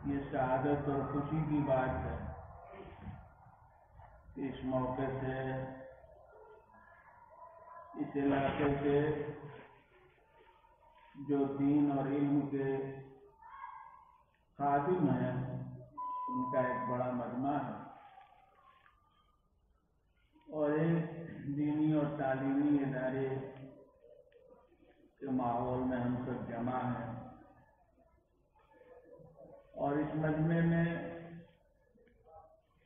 یہ سعادت اور خوشی کی بات ہے کہ اس موقع سے اس علاقے سے جو دین اور علم کے خادم ہیں ان کا ایک بڑا مجمع ہے اور ایک دینی اور تعلیمی ادارے کے ماحول میں ہم سب جمع ہیں اور اس مجمع میں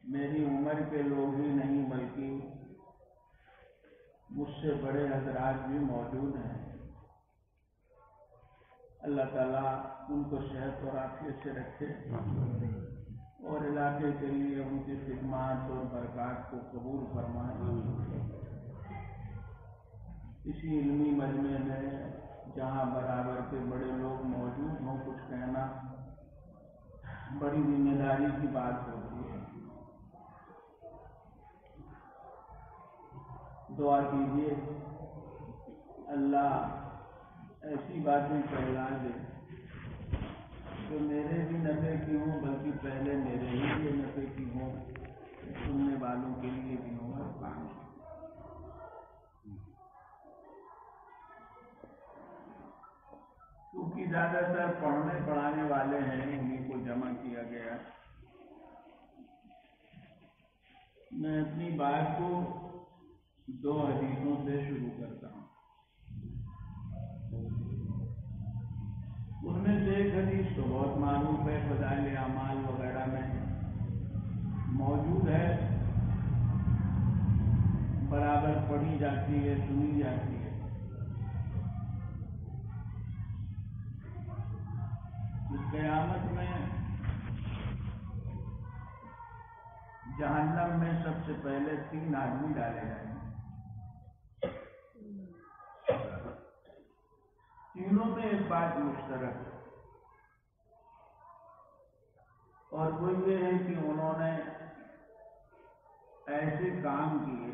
میری عمر کے لوگ ہی نہیں بلکہ مجھ سے بڑے حضرات بھی موجود ہیں۔ اللہ تعالیٰ ان کو صحت اور عافیت سے رکھے اور علاقے کے لیے ان کی خدمات اور برکات کو قبول فرمائے۔ اسی علمی مجمع میں جہاں برابر کے بڑے لوگ موجود ہوں کچھ کہنا بڑی ذمہ داری کی بات ہوتی ہے۔ دعا کیجیے اللہ ایسی باتیں پھیلا دے جو میرے بھی نفع کی ہوں بلکہ پہلے میرے ہی لیے نفع کی ہوں، سننے والوں کے لیے بھی ہوں ہر کام۔ کیونکہ زیادہ تر پڑھنے پڑھانے والے ہیں انہیں کو جمع کیا گیا۔ میں اپنی بات کو 2 حدیثوں سے شروع کرتا ہوں۔ ان میں سے ایک حدیث تو بہت معروف ہے، فضائل اعمال وغیرہ میں موجود ہے، برابر پڑھی جاتی ہے، سنی جاتی ہے۔ اس قیامت میں جہنم میں سب سے پہلے 3 آدمی ڈالے جائیں گے۔ تینوں میں ایک بات مشترک ہے اور وہ یہ ہے کہ انہوں نے ایسے کام کیے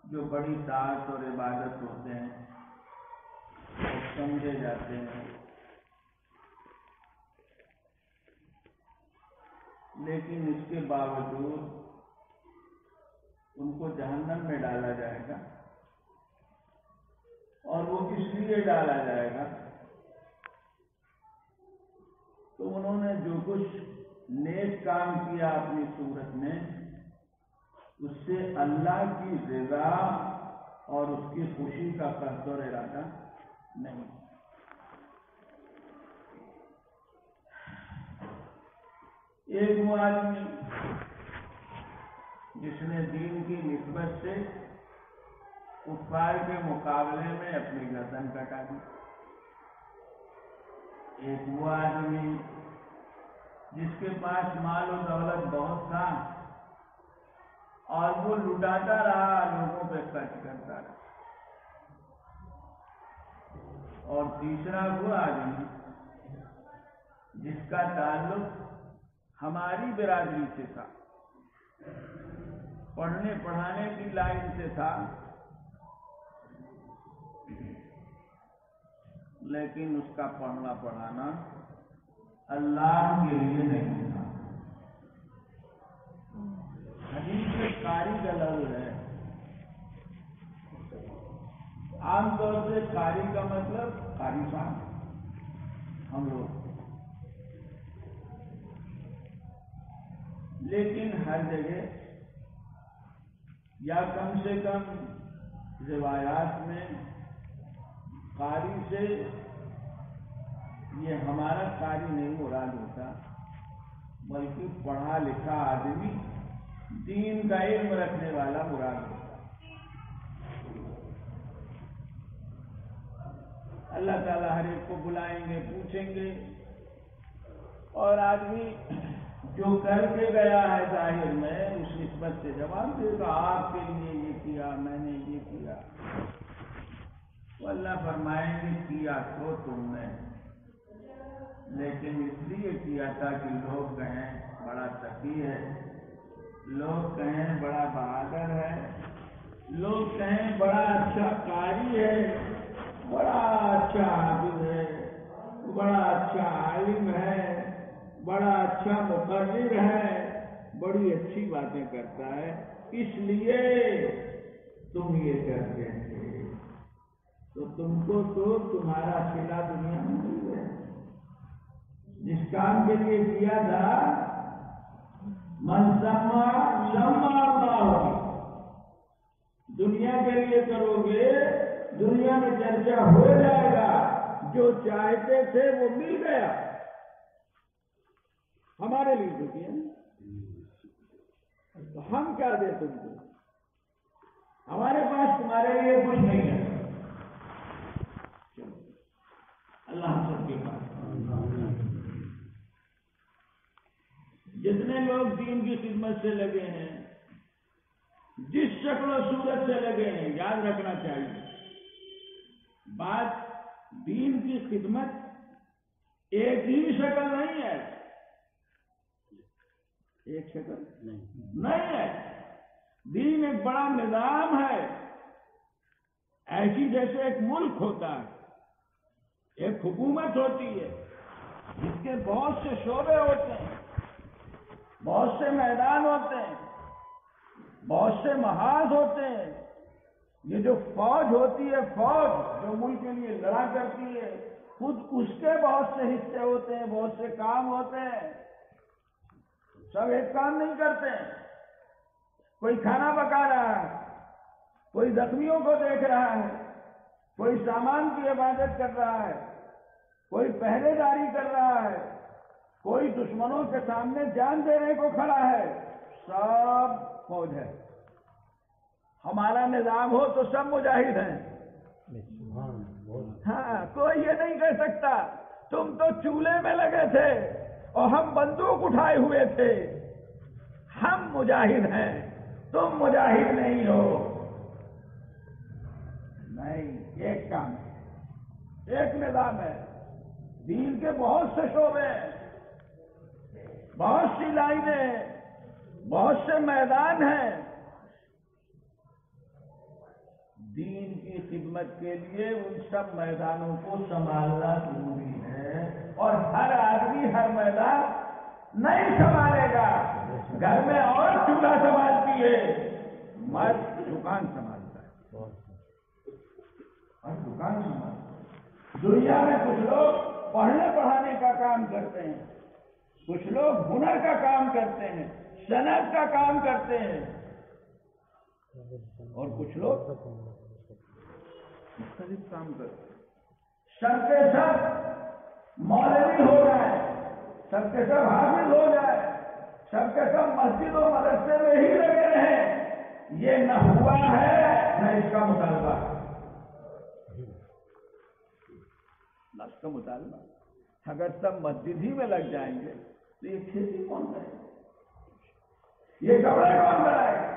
جو بڑی طاعت اور عبادت ہوتے ہیں اور سمجھے جاتے ہیں، لیکن اس کے باوجود ان کو جہنم میں ڈالا جائے گا۔ اور وہ کس لیے ڈالا جائے گا؟ تو انہوں نے جو کچھ نیک کام کیا اپنی صورت میں اس سے اللہ کی رضا اور اس کی خوشی کا قصد اور ارادہ نہیں۔ ایک وہ آدمی جس نے دین کی نسبت سے کفار کے مقابلے میں اپنی گردن کٹا دی۔ ایک وہ آدمی جس کے پاس مال و دولت بہت تھا اور وہ لٹاتا رہا، لوگوں پہ خرچ کرتا رہا۔ اور تیسرا وہ آدمی جس کا تعلق ہماری برادری سے تھا، پڑھنے پڑھانے کی لائن سے تھا، لیکن اس کا پڑھنا پڑھانا اللہ کے لیے نہیں تھا۔ حدیث میں قاری کا لفظ ہے۔ عام طور سے قاری کا مطلب قاری صاحب ہم لوگ، لیکن ہر جگہ یا کم سے کم روایات میں قاری سے یہ ہمارا قاری نہیں مراد ہوتا بلکہ پڑھا لکھا آدمی، دین کا علم رکھنے والا مراد ہوتا۔ اللہ تعالیٰ ہر ایک کو بلائیں گے، پوچھیں گے، اور آدمی جو کر کے گیا ہے ظاہر میں اس نسبت سے جواب دے گا، آپ کے لیے یہ کیا، میں نے یہ کیا۔ تو اللہ فرمائیں گے کیا تو تم نے، لیکن اس لیے کیا تھا کہ لوگ کہیں بڑا تقی ہے، لوگ کہیں بڑا بہادر ہے، لوگ کہیں بڑا اچھا قاری ہے، بڑا اچھا عابد ہے، بڑا اچھا عالم ہے، بڑا اچھا مقرر ہے، بڑی اچھی باتیں کرتا ہے، اس لیے تم یہ کرتے تھے، تو تم کو تو تمہارا صلہ دنیا میں مل گیا، جس کام کے لیے کیا تھا من سما اللہ، دنیا کے لیے کرو گے، دنیا میں چرچا ہو جائے گا، جو چاہتے تھے وہ مل گیا، ہمارے لیے تو کیا، تو ہم کیا دیں تم کو، ہمارے پاس تمہارے لیے کچھ نہیں ہے، اللہ ہم سب کے پاس جتنے لوگ دین کی خدمت سے لگے ہیں، جس شکل و صورت سے لگے ہیں، یاد رکھنا چاہیے بات، دین کی خدمت ایک ہی شکل نہیں ہے، ایک شکل نہیں ہے، دین ایک بڑا نظام ہے، ایسی جیسے ایک ملک ہوتا ہے، ایک حکومت ہوتی ہے جس کے بہت سے شعبے ہوتے ہیں، بہت سے میدان ہوتے ہیں، بہت سے محاذ ہوتے ہیں، یہ جو فوج ہوتی ہے، فوج جو ملک کے لیے لڑا کرتی ہے، خود اس کے بہت سے حصے ہوتے ہیں، بہت سے کام ہوتے ہیں، سب ایک کام نہیں کرتے ہیں، کوئی کھانا پکا رہا ہے، کوئی زخمیوں کو دیکھ رہا ہے، کوئی سامان کی حفاظت کر رہا ہے، کوئی پہرے داری کر رہا ہے، کوئی دشمنوں کے سامنے جان دینے کو کھڑا ہے، سب فوج ہے۔ ہمارا نظام ہو تو سب مجاہد ہیں، ہاں، کوئی یہ نہیں کہہ سکتا تم تو چولہے میں لگے تھے اور ہم بندوق اٹھائے ہوئے تھے، ہم مجاہد ہیں، تم مجاہد نہیں ہو، نہیں، ایک کام ہے، ایک نظام ہے، دین کے بہت سے شعبے ہیں، بہت سی لائنیں، بہت سے میدان ہیں، دین کی خدمت کے لیے ان سب میدانوں کو سنبھالنا ضروری ہے، اور ہر آدمی ہر میدان نہیں سنبھالے گا، گھر میں اور چولہا سنبھالتی ہے، مرد دکان سنبھالتا ہے، اور دکان سنبھالتا ہے، دنیا میں کچھ لوگ پڑھنے پڑھانے کا کام کرتے ہیں، کچھ لوگ ہنر کا کام کرتے ہیں، صنعت کا کام کرتے ہیں، اور کچھ لوگ مختلف کام کرتے ہیں، سب کے سب مولوی ہو جائے، سب کے سب حافظ ہو جائے، سب کے سب مسجد و مدرسے میں ہی لگے رہیں، یہ نہ ہوا ہے نہ اس کا مطالبہ ہے، نہ اس کا مطالبہ، اگر سب مسجد ہی میں لگ جائیں گے تو یہ کھیتی کون کرے گا، یہ کپڑے کون بنائے گا،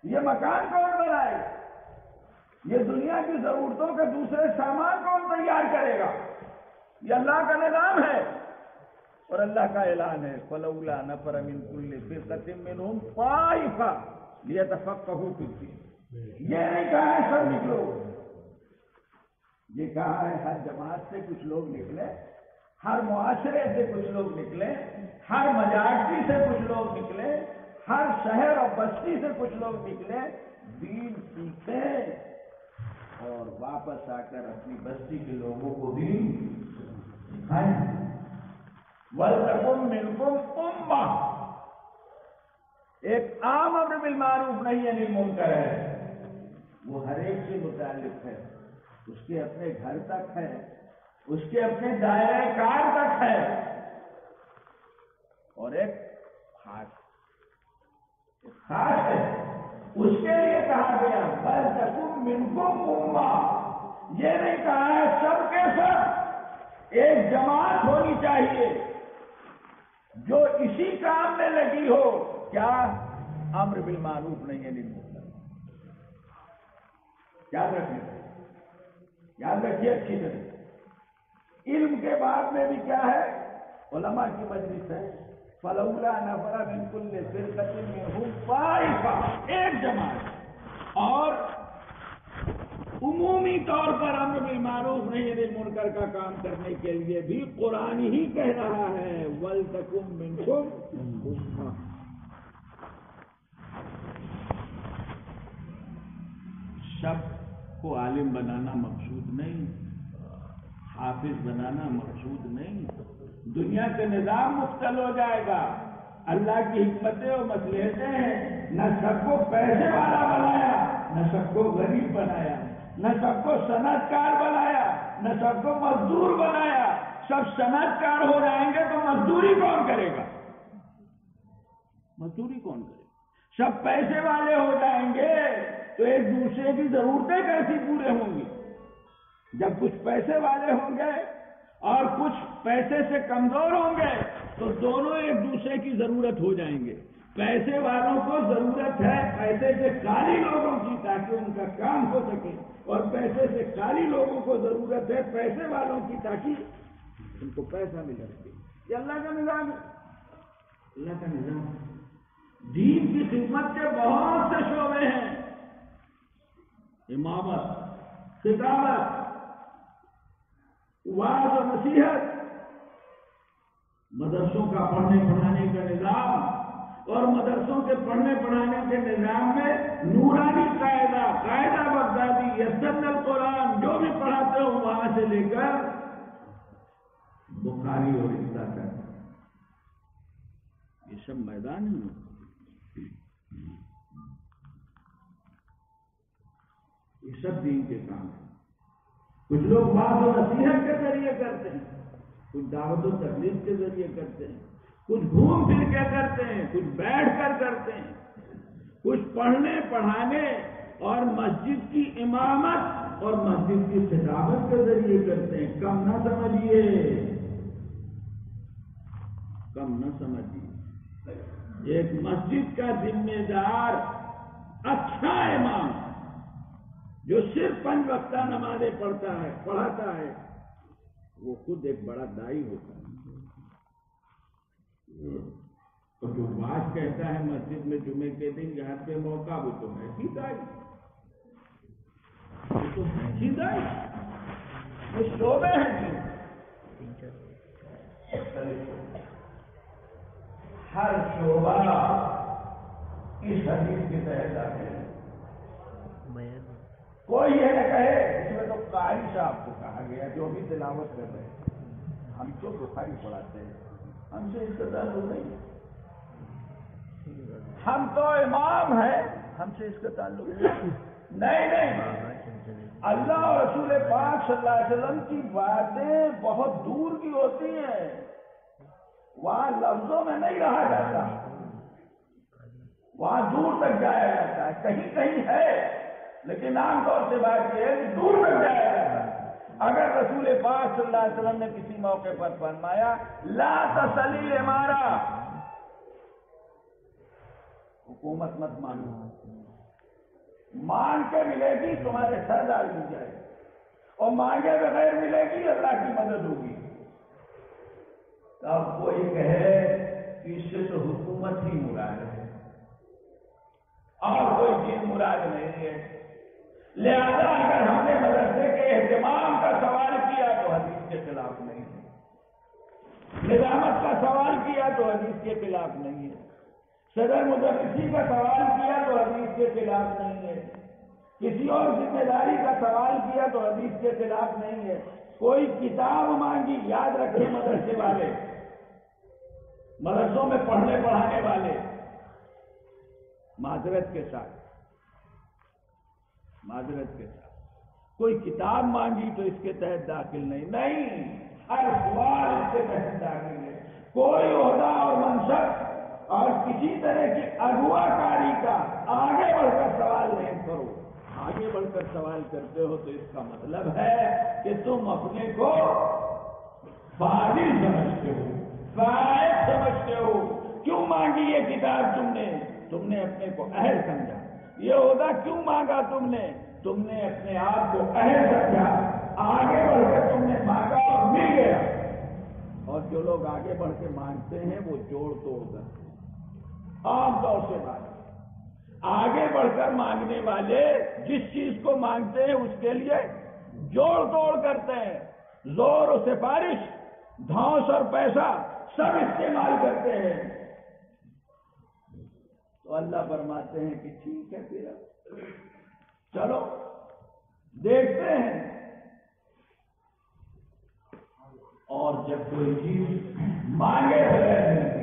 یہ مکان کون بنائے گا، یہ دنیا کی ضرورتوں کے دوسرے سامان کون تیار کرے گا، یہ اللہ کا نظام ہے، اور اللہ کا اعلان ہے فَلَوْلَا نَفَرَ مِن كُلِّ فِرْقَةٍ مِّنْهُمْ طَائِفَةٌ لِيَتَفَقَّهُوا فِي الدِّينِ، یہ نہیں کہا ہے سب نکلو، یہ کہا ہے ہر جماعت سے کچھ لوگ نکلے، ہر معاشرے سے کچھ لوگ نکلے، ہر مجارٹی سے کچھ لوگ نکلے، ہر شہر اور بستی سے کچھ لوگ نکلے، دین سیکھیں اور واپس آ کر اپنی بستی کے لوگوں کو بھی سکھائیں۔ وَلْتَكُن مِّنكُمْ أُمَّةٌ، ایک عام امر بالمعروف نہی عن المنکر ہے، وہ ہر ایک سے متعلق ہے، اس کے اپنے گھر تک ہے، اس کے اپنے دائرہ کار تک ہے، اور ایک خاص ہے، اس کے لیے کہا گیا وَلْتَكُن مِّنكُمْ أُمَّةٌ، یہ نہیں کہا ہے سب کے سب ایک جماعت ہونی چاہیے جو اسی کام میں لگی ہو، کیا امر بالمعروف نہیں ہے، یاد رکھیے، یاد رکھیے اچھی طرح، علم کے بعد میں بھی کیا ہے، علماء کی مجلس ہے، فَلَوْلَا نَفَرَ مِن كُلِّ فِرْقَةٍ مِّنْهُمْ طَائِفَةٌ، ایک جماعت، اور عمومی طور پر امر بالمعروف نہی عن المنکر کا کام کرنے کے لیے بھی قرآن ہی کہہ رہا ہے وَلْتَكُن مِّنكُمْ أُمَّةٌ۔ سب کو عالم بنانا مقصود نہیں، حافظ بنانا مقصود نہیں، دنیا کے نظام مختل ہو جائے گا۔ اللہ کی حکمتیں اور مصلحتیں ہیں، نہ سب کو پیسے والا بنایا، نہ سب کو غریب بنایا، نہ سب کو صنعت کار بنایا، نہ سب کو مزدور بنایا۔ سب صنعت کار ہو جائیں گے تو مزدوری کون کرے گا؟ مزدوری کون کرے گا؟ سب پیسے والے ہو جائیں گے تو ایک دوسرے کی ضرورتیں کیسی پورے ہوں گی؟ جب کچھ پیسے والے ہوں گے اور کچھ پیسے سے کمزور ہوں گے تو دونوں ایک دوسرے کی ضرورت ہو جائیں گے۔ پیسے والوں کو ضرورت ہے پیسے سے خالی لوگوں کی تاکہ ان کا کام ہو سکے، اور پیسے سے خالی لوگوں کو ضرورت ہے پیسے والوں کی تاکہ ان کو پیسہ مل سکے۔ یہ اللہ کا نظام ہے، اللہ کا نظام ہے۔ دین کی خدمت کے بہت سے شعبے ہیں، امامت، خطابت، وعظ و نصیحت، مدرسوں کا پڑھنے پڑھانے کا نظام، اور مدرسوں کے پڑھنے پڑھانے کے نظام میں نورانی قاعدہ بغدادی، یسن القرآن جو بھی پڑھاتے ہو وہاں سے لے کر بخاری اور اقرا تک، یہ سب میدان ہیں، یہ سب دین کے کام ہیں۔ کچھ لوگ وعظ و نصیحت کے ذریعے کرتے ہیں، کچھ دعوت و تبلیغ کے ذریعے کرتے ہیں، کچھ گھوم پھر کے کرتے ہیں، کچھ بیٹھ کر کرتے ہیں، کچھ پڑھنے پڑھانے اور مسجد کی امامت اور مسجد کی خطابت کے ذریعے کرتے ہیں۔ کم نہ سمجھیے، کم نہ سمجھیے۔ ایک مسجد کا ذمہ دار اچھا امام جو صرف 5 وقتہ نمازیں پڑھاتا ہے وہ خود ایک بڑا دائی ہوتا ہے، اور جو واعظ کہتا ہے مسجد میں جمعے کے دن یہاں پہ موقع، وہ تو ہے ہی دائی، وہ تو ہے ہی دائی۔ وہ شعبے ہیں ہر شعبہ اس حدیث کے تحت آتے ہیں۔ کوئی یہ نہ کہے اس میں تو قاری صاحب کو کہا گیا جو بھی تلاوت کر رہے ہیں، ہم تو بخاری پڑھاتے ہیں، ہم سے اس کا تعلق نہیں، ہم تو امام ہیں، ہم سے اس کا تعلق نہیں۔ اللہ اور رسول پاک صلی اللہ علیہ وسلم کی باتیں بہت دور کی ہوتی ہیں، وہاں لفظوں میں نہیں رہا جاتا، وہاں دور تک جایا جاتا ہے، کہیں کہیں ہے لیکن عام طور سے بات یہ ہے کہ دور تک جایا جاتا ہے۔ اگر رسول پاک صلی اللہ علیہ وسلم نے کسی موقع پر فرمایا لا تسلی امارا، حکومت مت مانو، مان کے ملے گی تمہارے سر ڈال دی جائے گی، اور مانگے بغیر ملے گی اللہ کی مدد ہوگی۔ اب کوئی کہے کہ اس سے تو حکومت ہی مراد ہے اور کوئی چیز مراد نہیں ہے، لہذا اگر ہم نے مدرسے کے اہتمام کا سوال کیا تو حدیث کے خلاف نہیں ہے، نظامت کا سوال کیا تو حدیث کے خلاف نہیں ہے، صدر مدرسی کا سوال کیا تو حدیث کے خلاف نہیں ہے، کسی اور ذمہ داری کا سوال کیا تو حدیث کے خلاف نہیں ہے۔ کوئی کتاب مانگی، یاد رکھے مدرسے والے، مدرسوں میں پڑھنے پڑھانے والے، معذرت کے ساتھ کوئی کتاب مانگی تو اس کے تحت داخل نہیں، ہر سوال اس کے تحت داخل ہے۔ کوئی عہدہ اور منصب اور کسی طرح کی اغوا کاری کا آگے بڑھ کر سوال نہیں کرو، آگے بڑھ کر سوال کرتے ہو تو اس کا مطلب ہے کہ تم اپنے کو فاضل سمجھتے ہو، فائد سمجھتے ہو۔ کیوں مانگی یہ کتاب تم نے اپنے کو اہل سمجھا، یہ عہدہ کیوں مانگا تم نے اپنے آپ کو اہل سمجھا، آگے بڑھ کر تم نے مانگا اور مل گیا۔ اور جو لوگ آگے بڑھ کے مانگتے ہیں وہ جوڑ توڑ کرتے ہیں، عام طور سے بات آگے بڑھ کر مانگنے والے جس چیز کو مانگتے ہیں اس کے لیے جوڑ توڑ کرتے ہیں، زور و سفارش، دھوس اور پیسہ سب استعمال کرتے ہیں۔ تو اللہ فرماتے ہیں کہ ٹھیک ہے پھر چلو دیکھتے ہیں۔ اور جب کوئی چیز مانگے بغیر ملتی،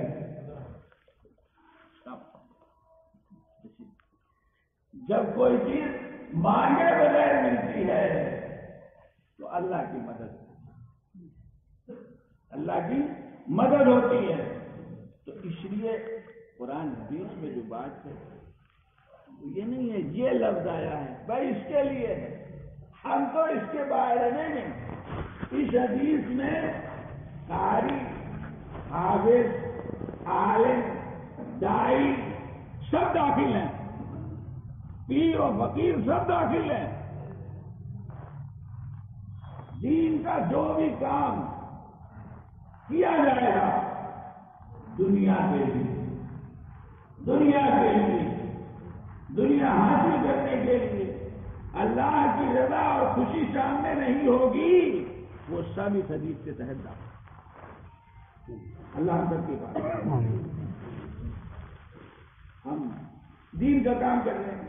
جب کوئی چیز مانگے بغیر ملتی ہے تو اللہ کی مدد ہوتی ہے۔ تو اس لیے قرآن حدیث میں جو بات ہے یہ نہیں ہے یہ لفظ آیا ہے بھائی اس کے لیے ہے، ہم تو اس کے بارے میں نہیں۔ اس حدیث میں قاری، حافظ، عالم، داعی سب داخل ہیں، پیر و فقیر سب داخل ہیں۔ دین کا جو بھی کام کیا جائے گا دنیا کے لیے، دنیا حاصل کرنے کے لیے، اللہ کی رضا اور خوشی سامنے نہیں ہوگی، وہ سب اس حدیث کے تحت داخل۔ اللہ سب کے پاس ہم دین کا کام کر رہے ہیں،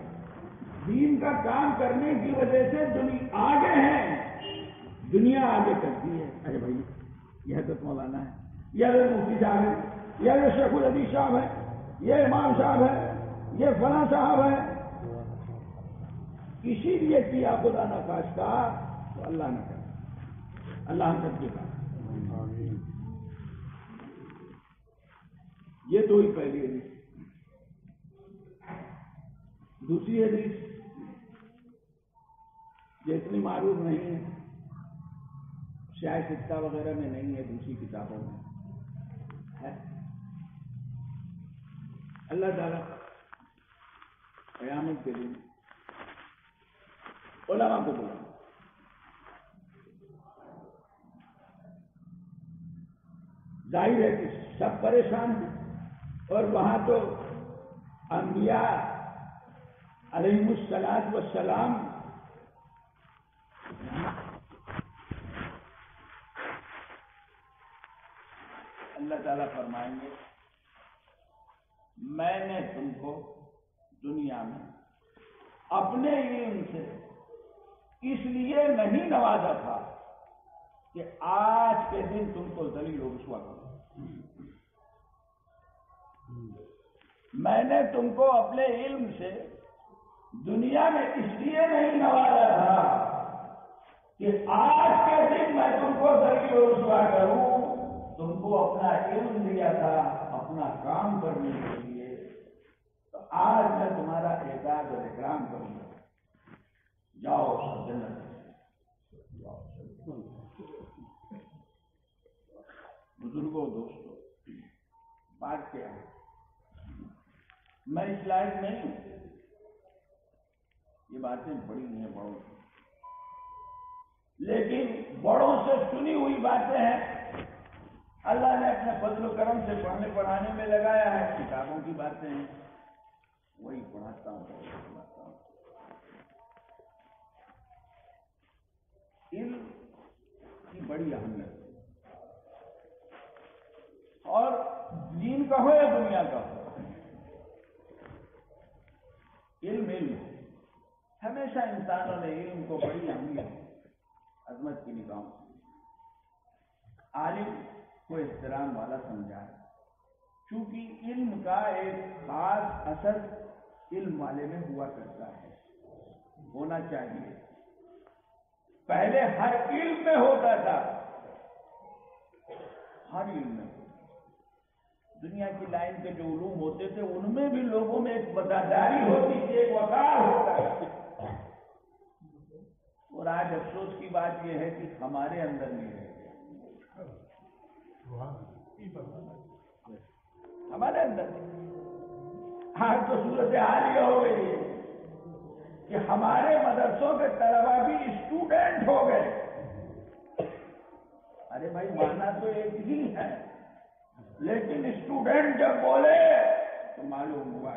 دین کا کام کرنے کی وجہ سے دنیا آگے ہیں، دنیا آگے کرتی ہے۔ ارے بھائی یہ حضرت مولانا ہے، یہ حضرت مفتی صاحب ہے، یہ حضرت شیخ الحدیث صاحب ہے، یہ امام صاحب ہے، یہ فلاں صاحب ہے، اسی لیے کیا خدا نہ خواستہ تو اللہ نہ کرے۔ اللہ ہم سب کے پاس یہ دو ہی پہلی حدیث۔ دوسری حدیث جو اتنی معروف نہیں ہے، شاید سکہ وغیرہ میں نہیں ہے، دوسری کتابوں میں ہے۔ اللہ تعالیٰ قیامت کے دن علماء کو بلا، ظاہر ہے کہ سب پریشان ہیں، اور وہاں تو انبیاء علیہم الصلاۃ والسلام اللہ تعالیٰ فرمائیں گے میں نے تم کو دنیا میں اپنے علم سے اس لیے نہیں نوازا تھا کہ آج کے دن تم کو ذلیل و رسوا کروں۔ میں نے تم کو اپنے علم سے دنیا میں اس لیے نہیں نوازا تھا کہ آج کے دن میں تم کو ذلیل و رسوا کروں، تم کو اپنا علم دیا تھا اپنا کام کرنے کے لیے، تو آج میں تمہارا اعزاز اور اکرام کروں گا۔ جاؤ سب جنت۔ بزرگوں، دوستوں، بات کیا ہے، میں اس لائق نہیں ہوں، یہ باتیں بڑی ہیں بڑوں سے، لیکن بڑوں سے سنی ہوئی باتیں ہیں، اللہ نے اپنے فضل و کرم سے پڑھنے پڑھانے میں لگایا ہے، کتابوں کی باتیں ہیں وہی پڑھاتا ہوں۔ علم کی بڑی اہمیت، اور دین کا ہو یا دنیا کا ہو، علم ہے۔ ہمیشہ انسانوں نے علم کو بڑی اہمیت، عظمت کی نگاہوں سے عالم کو احترام والا سمجھا ہے، چونکہ علم کا ایک خاص اثر علم والے میں ہوا کرتا ہے، ہونا چاہیے۔ پہلے ہر علم میں ہوتا تھا، ہر علم میں ہوتا تھا۔ دنیا کی لائن کے جو علوم ہوتے تھے ان میں بھی لوگوں میں ایک وفاداری ہوتی تھی، ایک وقار ہوتا ہے، اور آج افسوس کی بات یہ ہے کہ ہمارے اندر نہیں رہ گیا، ہمارے اندر آج تو صورت حال یہ ہو گئی ہے کہ ہمارے مدرسوں کے طلبا بھی اسٹوڈنٹ ہو گئے۔ ارے بھائی مانا تو ایک ہی ہے، لیکن اسٹوڈنٹ جب بولے تو معلوم ہوا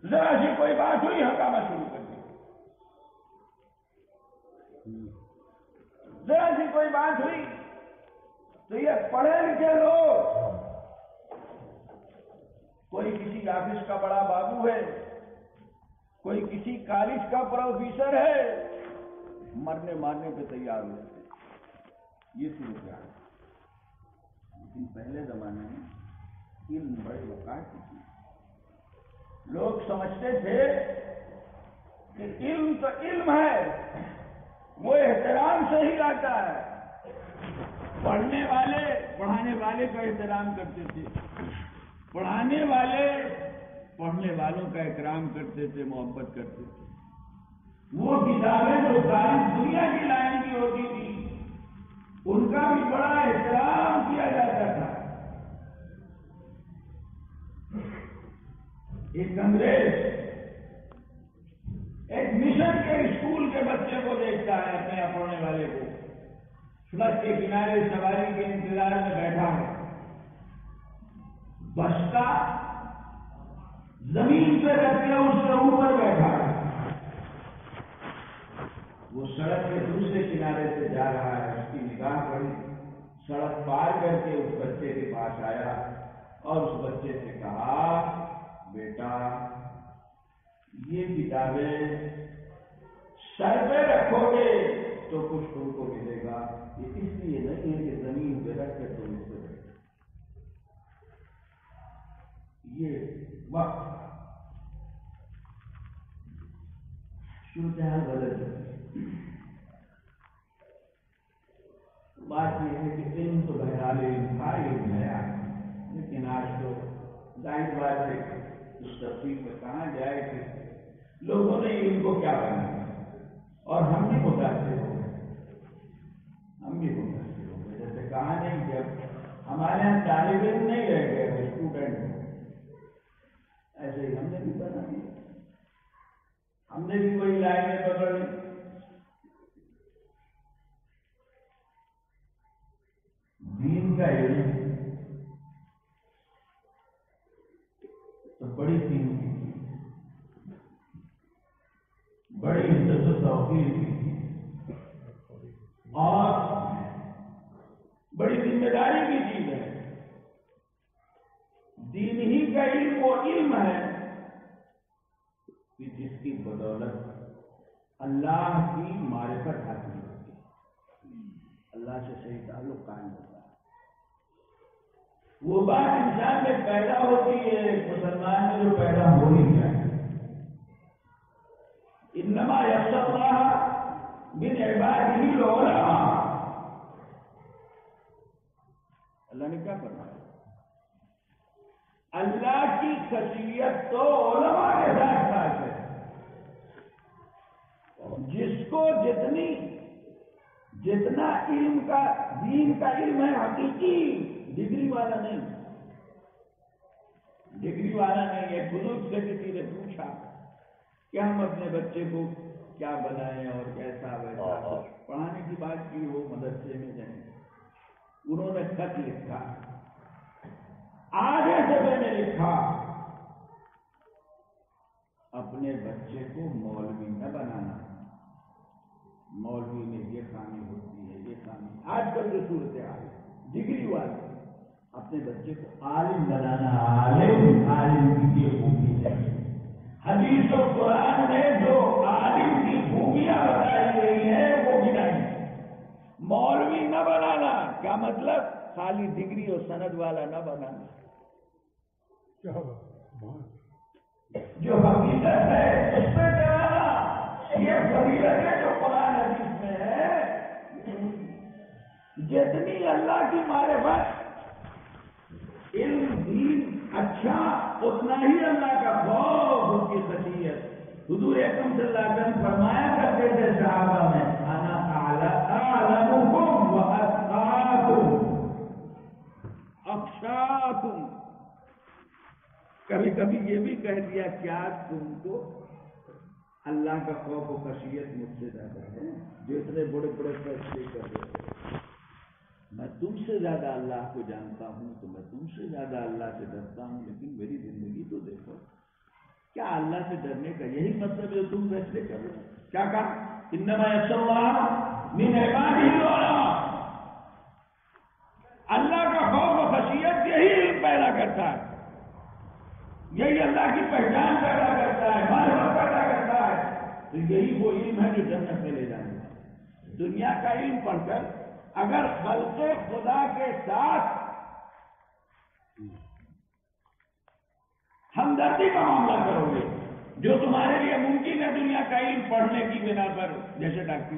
ذرا سی کوئی بات ہوئی ہنگامہ شروع کر دیا، ذرا سی کوئی بات ہوئی تو یہ پڑھے لکھے لوگ، کوئی کسی آفس کا بڑا بابو ہے، کوئی کسی کالج کا پروفیسر ہے، مرنے مارنے پہ تیار ہو جاتے ہیں، یہ صورتحال ہے۔ لیکن پہلے زمانے میں علم بڑے وقار کی تھی، لوگ سمجھتے تھے کہ علم تو علم ہے، وہ احترام سے ہی آتا ہے، پڑھنے والے پڑھانے والے کا احترام کرتے تھے، پڑھانے والے پڑھنے والوں کا اکرام کرتے تھے، محبت کرتے تھے۔ وہ کتابیں جو ساری دنیا کی لائن کی ہوتی تھی ان کا بھی بڑا احترام کیا جاتا تھا۔ ایک انگریز ایک مشن کے اسکول کے بچے کو دیکھتا ہے، اپنے پڑھنے والے کو، سڑک کے کنارے سواری کے انتظار میں بیٹھا ہے، بس کا زمین پہ رکھ کے اس کے اوپر بیٹھا ہے، وہ سڑک کے دوسرے کنارے سے جا رہا ہے، اس کی نگاہ پڑی، سڑک پار کر کے اس بچے کے پاس آیا اور اس بچے سے کہا، بیٹا یہ کتابیں سر پہ رکھو گے تو کچھ تم کو ملے گا، یہ اس لیے نہیں ہے کہ زمین پہ رکھ کے تم اس پہ بیٹھو۔ یہ وقت صورتحال بدل چکی ہے۔ بات یہ ہے کہ علم تو بہرحال علم تھا، علم ہے، لیکن آج تو ظاہر بات ہے کہ اس تفصیل میں کہاں جائے کہ لوگوں نے علم کو کیا بنایا، اور ہم بھی متاثر ہو گئے، ہم بھی متاثر ہو گئے۔ جیسے کہا نہیں کہ اب ہمارے یہاں طالب علم نہیں رہ گئے، اسٹوڈنٹ، ایسے ہی ہم نے بھی بنا دیا، ہم نے بھی وہی لائنیں پکڑ لی۔ دین کا علم تو بڑی قیمتی تھی، بڑی عزت و توقیر کی اور بڑی ذمہ داری کی چیز ہے۔ دین ہی کا علم وہ علم ہے کہ جس کی بدولت اللہ کی معرفت حاصل ہوتی ہے، اللہ سے صحیح تعلق قائم ہوتا ہے۔ وہ بات انسان میں پیدا ہوتی ہے، مسلمان میں جو پیدا ہو نہیں جائے۔ انما یخشی اللہ من عبادہ العلماء، اللہ نے کیا فرمایا؟ اللہ کی خشیت تو علماء کے ساتھ ساتھ ہے۔ جس کو جتنا علم کا دین کا علم ہے حقیقی، ڈگری والا نہیں، ڈگری والا نہیں۔ ایک بزرگ سے کسی نے پوچھا کہ ہم اپنے بچے کو کیا بنائیں اور کیسا ویسا، پڑھانے کی بات کی، وہ مدرسے میں جائیں، انہوں نے خط لکھا، آگے سے میں نے لکھا، اپنے بچے کو مولوی نہ بنانا، مولوی میں یہ خامی ہوتی ہے، یہ خامی۔ آج کل جو صورتحال ہے ڈگری والے، اپنے بچے کو عالم بنانا، عالم کی یہ خوبی ہے۔ حدیث و قرآن میں جو عالم کی خوبیاں بتائی گئی ہیں وہ گنائی۔ مولوی نہ بنانا کیا مطلب؟ خالی ڈگری اور سند والا نہ بنانا۔ جو حقیقت ہے اس پہ چلانا، یہ فضیلت ہے جو قرآن حدیث میں ہے۔ جتنی اللہ کی معرفت، علم، دین اچھا، اتنا ہی اللہ کا خوف، اس کی خشیت۔ حضور اکرم صلی اللہ علیہ وسلم فرمایا کرتے تھے صحابہ میں، انا اعلمکم واتقاکم اخشاکم۔ کبھی کبھی یہ بھی کہہ دیا، کیا تم کو اللہ کا خوف و خشیت مجھ سے زیادہ ہے جو اتنے بڑے بڑے فیصلے کر رہے ہو؟ میں تم سے زیادہ اللہ کو جانتا ہوں، تو میں تم سے زیادہ اللہ سے ڈرتا ہوں، لیکن میری زندگی تو دیکھو، کیا اللہ سے ڈرنے کا یہی مطلب ہے تم فیصلے کر رہے ہو؟ کیا کہا؟ انما یخشی اللہ من عبادہ العلماء. اللہ کا خوف و خشیت یہی علم پیدا کرتا ہے، یہی اللہ کی پہچان پیدا کرتا ہے، معرفت پیدا کرتا ہے. تو یہی وہ علم ہے جو جنت میں لے جانے والا. دنیا کا علم پڑھ کر اگر خلق خدا کے ساتھ ہمدردی کا معاملہ کرو گے، جو تمہارے لیے ممکن ہے دنیا کا علم پڑھنے کی بنا پر، جیسے ڈاکٹری،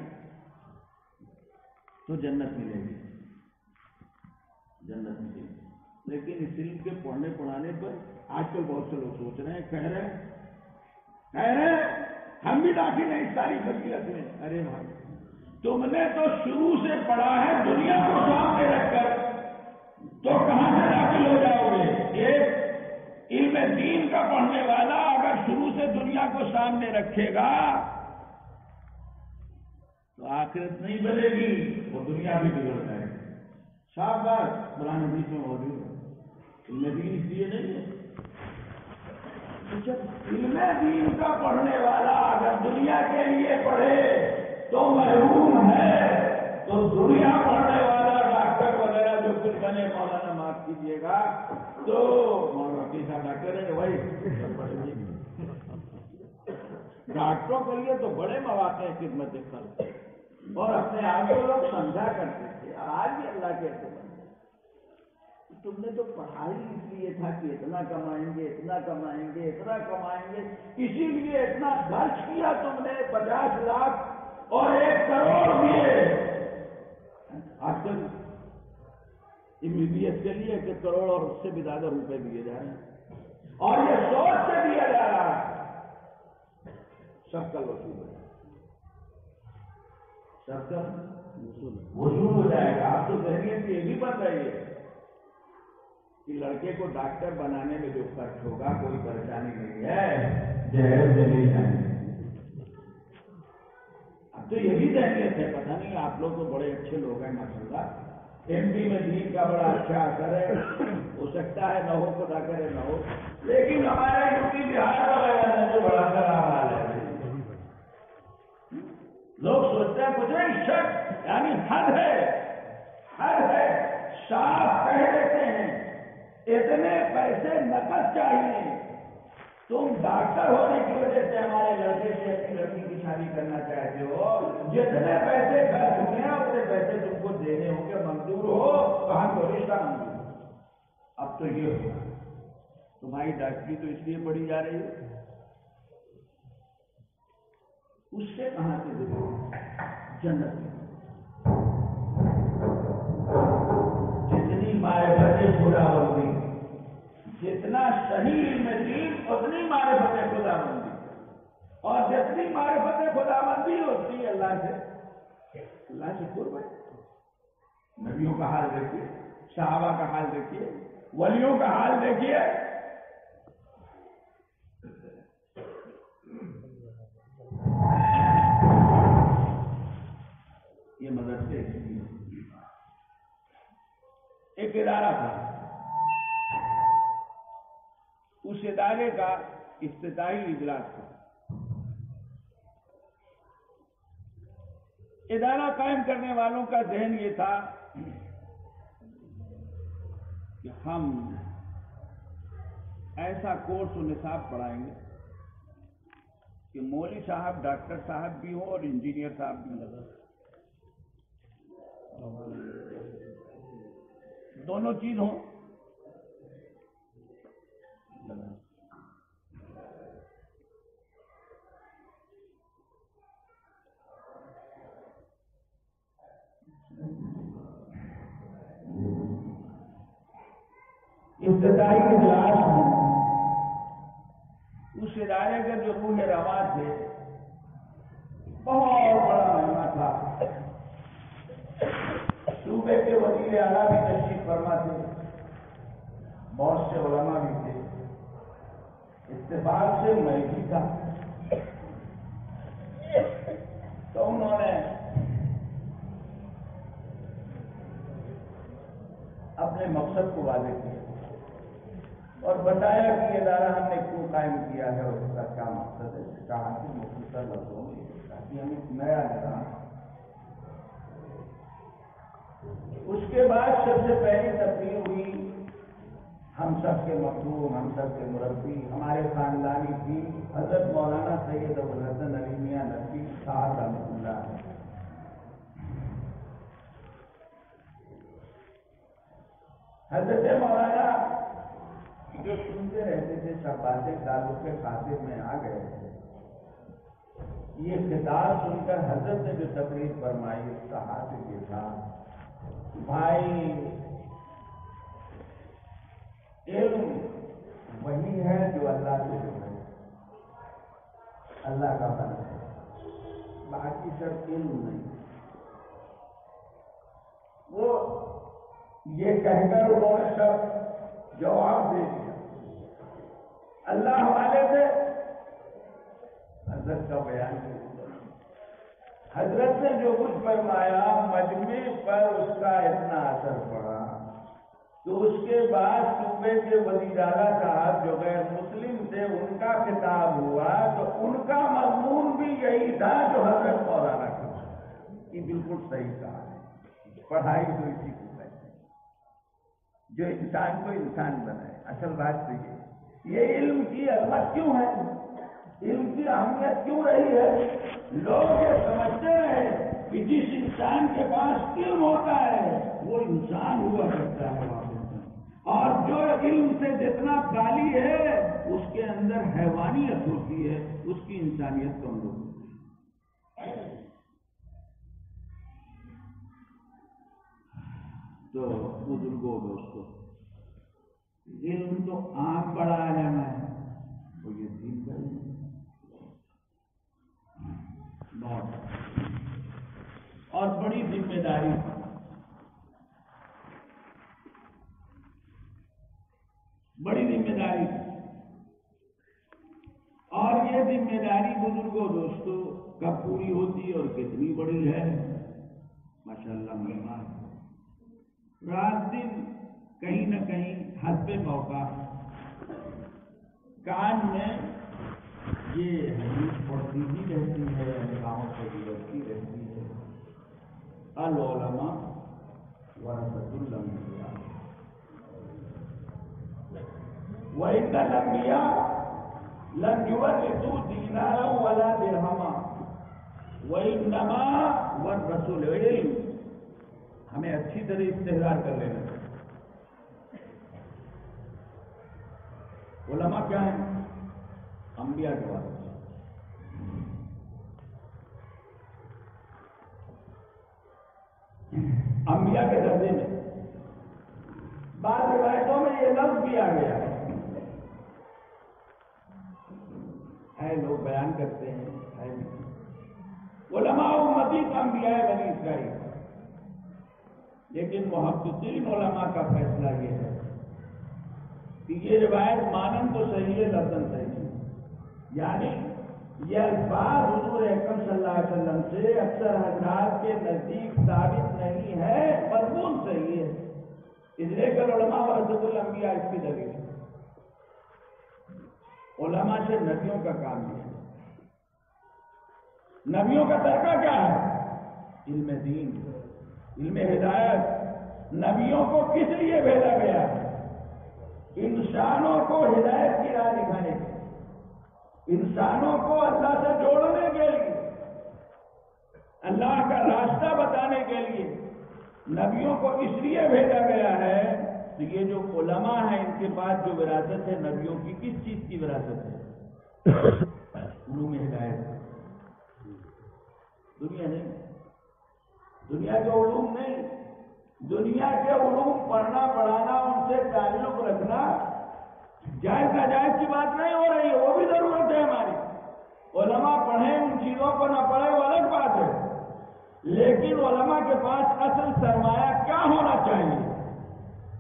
تو جنت ملے گی، جنت ملے گی. لیکن اس علم کے پڑھنے پڑھانے پر آج کل بہت سے لوگ سوچ رہے ہیں، کہہ رہے ہیں ہم بھی داخل ہیں اس ساری فضیلت میں. ارے بھائی، تم نے تو شروع سے پڑھا ہے دنیا کو سامنے رکھ کر، تو کہاں سے داخل ہو جاؤ گے؟ ایک علم دین کا پڑھنے والا اگر شروع سے دنیا کو سامنے رکھے گا تو آخرت نہیں بنے گی، وہ دنیا بھی بگڑ جائے گی. صاف بات قرآن حدیث میں موجود ہے. علم دین اس لیے نہیں ہے. علم دین کا پڑھنے والا اگر دنیا کے لیے پڑھے تو محروم ہے، تو دنیا پڑھنے والا ڈاکٹر وغیرہ جو کچھ بنے، مولانا معاف کیجیے گا، تو مولانا کیسا ڈاکٹر ہے بھائی، ڈاکٹروں کے لیے تو بڑے مواقع ہیں خدمت خلق، اور اپنے آپ کو لوگ سمجھا کرتے تھے. آج بھی اللہ کہتے ہیں تم نے تو پڑھائی اس لیے تھا کہ اتنا کمائیں گے، اتنا کمائیں گے، اتنا کمائیں گے، اسی لیے اتنا خرچ کیا تم نے، 50 لاکھ اور 1 کروڑ دیے. آج کل MBBS کے لیے 1 کروڑ اور اس سے بھی زیادہ روپے دیے جا رہے ہیں، اور یہ سوچ سے دیا جا رہا ہے سب کا وصول ہے، سب کا وصول ہو جائے گا. آپ تو ذہنیت یہ بھی بن رہی ہے کہ لڑکے کو ڈاکٹر بنانے میں جو خرچ ہوگا کوئی پریشانی نہیں ہے، جہیز میں مل جائیں گے. اب تو یہ بھی ذہنیت ہے. پتہ نہیں، آپ لوگ تو بڑے اچھے لوگ ہیں ماشاءاللہ. MP میں دین کا بڑا اچھا اثر ہے، ہو سکتا ہے نہ ہو، خدا کرے نہ ہو، لیکن ہمارے UP بہار وغیرہ میں تو بڑا خراب حال ہے. لوگ سوچتے ہیں مجھے شک، یعنی حد ہے، صاف کہہ دیتے ہیں اتنے پیسے نقد چاہیے. تم ڈاکٹر ہونے کی وجہ سے ہمارے لڑکے سے اپنی لڑکی کی شادی کرنا چاہتے ہو، جتنے پیسے خرچ ہوئے ہیں اتنے پیسے تم کو دینے ہوں گے، منظور ہو تو ہم کو رشتہ منظور ہو. اب تو یہ ہوا تمہاری ڈاکٹری تو اس لیے پڑھی جا رہی ہے، اس سے کہاں سے دے جنت میں. جتنی معرفت خداوندی، جتنا صحیح علم دین اتنی معرفت خداوندی، اور جتنی معرفت خداوندی اتنی اللہ سے قربت. نبیوں کا حال دیکھیے، صحابہ کا حال دیکھیے، ولیوں کا حال دیکھیے. یہ مدرسے ایک ادارہ تھا، اس ادارے کا افتتاحی اجلاس تھا. ادارہ قائم کرنے والوں کا ذہن یہ تھا کہ ہم ایسا کورس و نصاب پڑھائیں گے کہ مولوی صاحب ڈاکٹر صاحب بھی ہوں اور انجینئر صاحب بھی ہوں، دونوں چیز ہوں. ابتدائی اجلاس میں اس ادارے کے جو روح رواں تھے، بہت بڑا مہمان تھا. صوبے کے وزیر اعلیٰ بھی تشریف فرما تھے، بہت سے علماء بھی تھے، اتفاق سے میں بھی تھا. تو انہوں نے اپنے مقصد کو واضح کیا. اور بتایا کہ یہ ادارہ ہم نے کیوں قائم کیا ہے اور اس کا کیا مقصد ہے، کہا کہ مختصر لفظوں میں تاکہ ہم ایک نیا نظام۔ اس کے بعد سب سے پہلی تقریر ہوئی ہم سب کے مخدوم، ہم سب کے مربی، ہمارے خاندانی بھی حضرت مولانا سید ابوالحسن علی میاں نقوی صاحب رحمۃ اللہ ہے۔ حضرت مولانا جو سنتے رہتے تھے سب باتیں تعلق کے خاطر میں آ گئے تھے، یہ خطاب سن کر حضرت نے جو تقریر فرمائی اس کا حاصل یہ تھا، بھائی علم وہی ہے جو اللہ سے جڑے، اللہ کا بنا ہے، باقی سب علم نہیں۔ وہ یہ کہہ کر انہوں نے سب جواب دے دیا۔ اللہ حوالے سے حضرت کا بیان کیا، حضرت نے جو کچھ فرمایا مجمع پر اس کا اتنا اثر پڑا تو اس کے بعد صوبے کے وزیر اعلیٰ صاحب جو غیر مسلم تھے ان کا خطاب ہوا تو ان کا مضمون بھی یہی تھا جو حضرت مولانا کا، یہ بالکل صحیح کہا ہے، پڑھائی تو اسی کو کہتے ہیں جو انسان کو انسان بنائے۔ اصل بات تو یہ علم کی عظمت کیوں ہے، علم کی اہمیت کیوں رہی ہے؟ لوگ یہ سمجھتے ہیں کہ جس انسان کے پاس علم ہوتا ہے وہ انسان ہوا کرتا ہے واپس، اور جو علم سے جتنا خالی ہے اس کے اندر حیوانیت ہوتی ہے، اس کی انسانیت کمزور ہوتی ہے۔ تو بزرگوں دوستوں، علم تو آنکھ بڑا ہے میں وہ یہ دین کا علم بہت اور بڑی ذمہ داری، بڑی ذمہ داری، اور یہ ذمہ داری بزرگوں دوستوں کب پوری ہوتی اور کتنی بڑی ہے؟ ماشاءاللہ مہمان رات دن کہیں نہ کہیں حسب موقع کان میں یہ حدیث پڑتی ہی رہتی ہے، نگاہوں سے گزرتی رہتی ہے، العلماء ورثۃ الانبیاء وَإِنَّ الْأَنْبِيَاءَ لَمْ يُوَرِّثُوا دِينَارًا وَلَا دِرْهَمًا وَإِنَّمَا وَرَّثُوا الْعِلْمَ۔ ہمیں اچھی طرح استحضار کر لینا چاہیے۔ علماء کیا ہیں؟ انبیاء کے وارث، انبیاء کے درجے میں۔ بعض روایتوں میں یہ لفظ بھی آ گیا ہے، لوگ بیان کرتے ہیں علماء امتی انبیاء بنی اسرائیل، لیکن محققین علماء کا فیصلہ یہ ہے کہ یہ روایت مانن تو صحیح ہے، لفظاً صحیح ہے، یعنی یہ الفاظ حضور اکرم صلی اللہ علیہ وسلم سے اکثر حضرات کے نزدیک ثابت نہیں ہے، مضمون صحیح ہے، اس لیے کہ علماء ورثۃ الانبیاء اس کی دلیل ہے۔ علماء سے نبیوں کا کام لیا، نبیوں کا طریقہ کیا ہے؟ علم دین، علم ہدایت۔ نبیوں کو کس لیے بھیجا گیا؟ انسانوں کو ہدایت کی راہ دکھانے کے، انسانوں کو اللہ سے جوڑنے کے لیے، اللہ کا راستہ بتانے کے لیے نبیوں کو اس لیے بھیجا گیا ہے۔ تو یہ جو علماء ہیں ان کے پاس جو وراثت ہے نبیوں کی، کس چیز کی وراثت ہے؟ علوم ہدایت۔ دنیا نہیں، دنیا کے علوم نہیں، دنیا کے علوم پڑھنا پڑھانا ان سے تعلق رکھنا جائز ناجائز کی بات نہیں ہو رہی ہے، وہ بھی ضرورت ہے ہماری، علماء پڑھیں ان چیزوں کو نہ پڑھیں وہ الگ بات ہے، لیکن علماء کے پاس اصل سرمایہ کیا ہونا چاہیے؟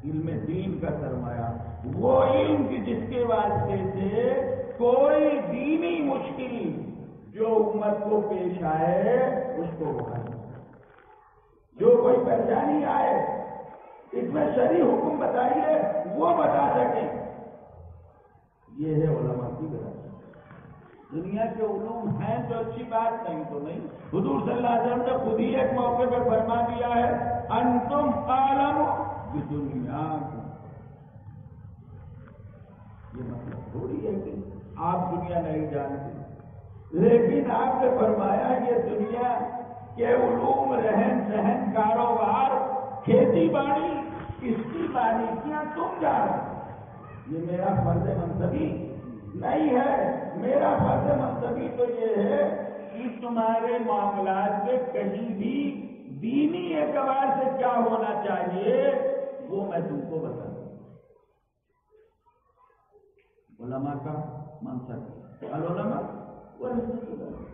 علم دین کا سرمایہ، وہ علم کی جس کے واسطے سے کوئی دینی مشکل جو امت کو پیش آئے اس کو حل، جو کوئی پریشانی آئے اس میں شرعی حکم بتائیے وہ بتا سکیں، یہ ہے علماء کی وراثت۔ دنیا کے علوم ہیں تو اچھی بات، نہیں تو نہیں۔ حضور صلی اللہ علیہ وسلم نے خود ہی ایک موقع پہ فرما دیا ہے انتم عالم بدنیاکم۔ یہ مطلب تھوڑی ہے کہ آپ دنیا نہیں جانتے، لیکن آپ نے فرمایا یہ دنیا کے علوم، رہن سہن، کاروبار، کھیتی باڑی، اس کی باریکیاں تم جانو۔ یہ میرا فرض منصبی نہیں ہے۔ میرا فرض منصبی تو یہ ہے کہ تمہارے معاملات میں کہیں بھی دینی اعتبار سے کیا ہونا چاہیے وہ میں تم کو بتا دوں۔ علماء کا منصب، العلماء ورثۃ الانبیاء،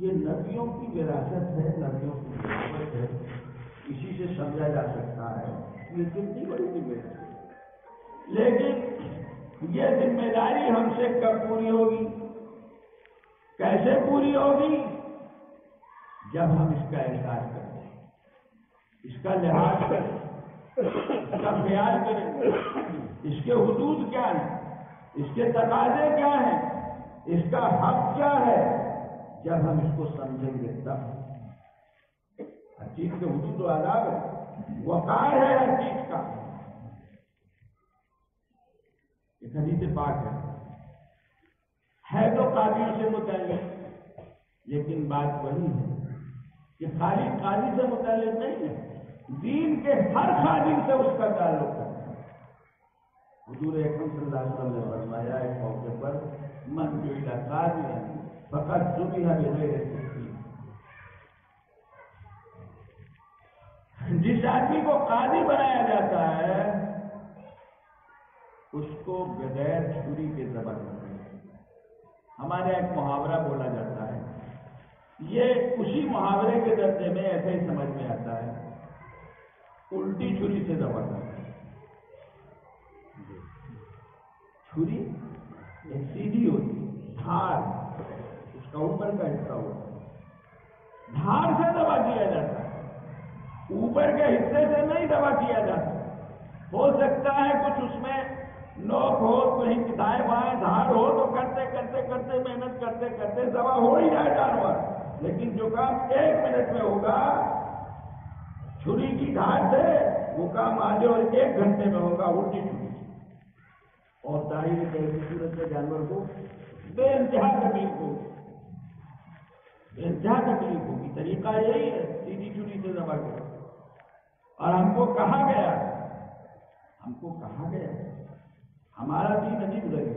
یہ نبیوں کی وراثت ہے، نبیوں کی وراثت ہے۔ اسی سے سمجھا جا سکتا ہے یہ کتنی بڑی ذمہ داری ہے۔ لیکن یہ ذمہ داری ہم سے کب پوری ہوگی، کیسے پوری ہوگی؟ جب ہم اس کا احساس کریں، اس کا لحاظ کریں، اس کا خیال کریں، اس کے حدود کیا ہیں، اس کے تقاضے کیا ہیں، اس کا حق کیا ہے۔ جب ہم اس کو سمجھیں گے تب ہر چیز کے حدود و آداب ہے، وقار ہے ہر چیز کا۔ ایک حدیث پاک ہے تو قاضیوں سے متعلق، لیکن بات وہی ہے کہ خالی قاضی سے متعلق نہیں ہے، دین کے ہر خادم سے اس کا تعلق ہے۔ حضور اکرم صلی اللہ علیہ وسلم نے فرمایا ایک موقع پر من جعل قاضیا فقد ذبح بغیر سکین، جس آدمی کو قاضی بنایا جاتا ہے اس کو بغیر چھری کے ذبح کرتے ہیں۔ ہمارے ایک محاورہ بولا جاتا ہے، یہ اسی محاورے کے درجے میں ایسے ہی سمجھ میں آتا ہے، الٹی چھری سے ذبح کرتے ہیں۔ چھری ایک سیدھی ہوتی ہے، دھار اس کا اوپر کا حصہ ہوتا ہے، دھار سے ذبح کیا جاتا ہے، اوپر کے حصے سے نہیں ذبح کیا جاتا۔ ہو سکتا ہے کچھ اس میں نوک ہو، کہیں دائیں بائیں دھار ہو، تو کرتے کرتے کرتے محنت کرتے کرتے ذبح ہو ہی جائے جانور، لیکن جو کام 1 منٹ میں ہوگا چھری کی دھار سے، وہ کام آگے اور 1 گھنٹے میں ہوگا الٹی چھری سے۔ اور ظاہر ہے کہ ایسی صورت میں جانور کو بے انتہا تکلیف ہوگی، بے انتہا تکلیف ہوگی۔ طریقہ یہی ہے، سیدھی چھری سے ذبح کرو۔ اور ہم کو کہا گیا ہمارا دین عجیب لگے،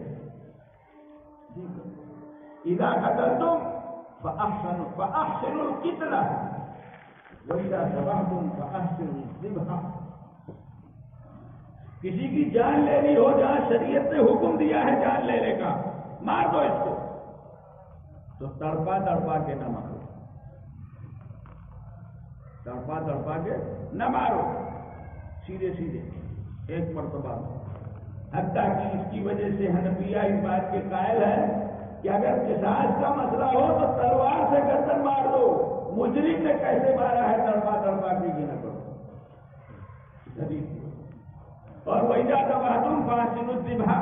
اذا قتلتم فاحسنوا القتلہ واذا ذبحتم فاحسنوا الذبح۔ کسی کی جان لینی ہو، جہاں شریعت نے حکم دیا ہے جان لینے کا، مار دو اس کو، تو تڑپا تڑپا کے نہ مارو، تڑپا تڑپا کے نہ مارو، سیدھے سیدھے 1 مرتبہ۔ حتیٰ کہ اس کی وجہ سے حنفیہ اس بات کے قائل ہے کہ اگر قصاص کا مسئلہ ہو تو تلوار سے گردن مار دو، مجرم نے کیسے مارا ہے تڑپا تڑپا کے یہ نہ کرو۔ اور وَإِذَا ذَبَحْتُمْ فَأَحْسِنُوا الذِّبْحَ،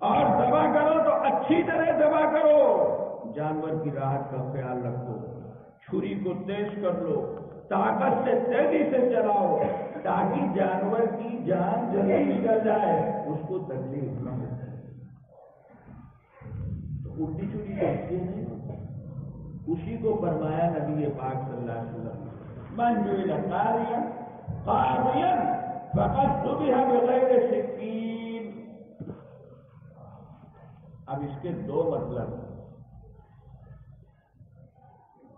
اور ذبح کرو تو اچھی طرح ذبح کرو، جانور کی راحت کا خیال رکھو، چھری کو تیز کر لو، طاقت سے تیزی سے چلاؤ، تاکہ جانور کی جان جلدی نکل جائے، اس کو تکلیف نہ ہو۔ تو الٹی چھری تو اس لیے نہیں ہوتی، اسی کو فرمایا نبی پاک صلی اللہ علیہ وسلم، من جعل قاضیا فقد ذبح بغیر سکین۔ اب اس کے 2 مطلب،